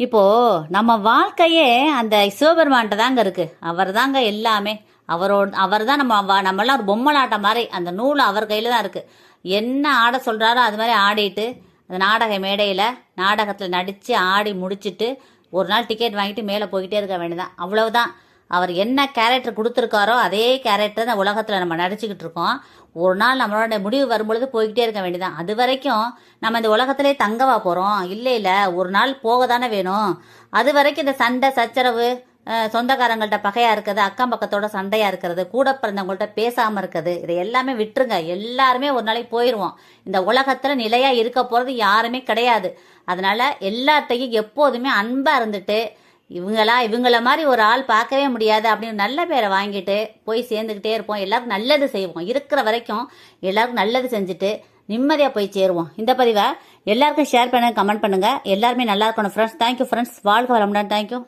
இப்போ நம்ம வாழ்க்கையே அந்த சிவபெருமான்கிட்ட தாங்க இருக்கு. அவர் தாங்க எல்லாமே. அவர் தான் நம்மளாம் ஒரு பொம்மலாட்டம் மாதிரி. அந்த நூல் அவர் கையில தான் இருக்கு. என்ன ஆட சொல்றாரோ அது மாதிரி ஆடிட்டு அந்த நாடக மேடையில நாடகத்தில் நடிச்சு ஆடி முடிச்சிட்டு ஒரு நாள் டிக்கெட் வாங்கிட்டு மேலே போய்கிட்டே இருக்க வேண்டியதான். அவ்வளவுதான். அவர் என்ன கேரக்டர் கொடுத்துருக்காரோ அதே கேரக்டர் தான் உலகத்தில் நம்ம நடிச்சுக்கிட்டு இருக்கோம். ஒரு நாள் நம்மளோட முடிவு வரும்பொழுது போய்கிட்டே இருக்க வேண்டியதான். அது வரைக்கும் நம்ம இந்த உலகத்திலே தங்கவா போகிறோம்? இல்லை இல்லை, ஒரு நாள் போக தானே வேணும். அது வரைக்கும் இந்த சண்டை சச்சரவு, சொந்தக்காரங்கள்ட்ட பகையாக இருக்கிறது, அக்கம் பக்கத்தோட சண்டையாக இருக்கிறது, கூட பிறந்தவங்கள்ட்ட பேசாமல் இருக்கிறது, இதை எல்லாமே விட்டுருங்க. எல்லாருமே ஒரு நாளைக்கு போயிடுவோம். இந்த உலகத்தில் நிலையாக இருக்க போகிறது யாருமே கிடையாது. அதனால எல்லாத்தையும் எப்போதுமே அன்பாக இருந்துட்டு இவங்கள மாதிரி ஒரு ஆள் பார்க்கவே முடியாது அப்படின்னு நல்ல பேரை வாங்கிட்டு போய் சேர்ந்துக்கிட்டே இருப்போம். எல்லாருக்கும் நல்லது செய்வோம். இருக்கிற வரைக்கும் எல்லாருக்கும் நல்லது செஞ்சுட்டு நிம்மதியாக போய் சேருவோம். இந்த பதிவை எல்லாருக்கும் ஷேர் பண்ணுங்க, கமெண்ட் பண்ணுங்க. எல்லாருமே நல்லா இருக்கணும் ஃப்ரெண்ட்ஸ். Thank you friends. வாழ்க வளமுடன். தேங்க்யூ.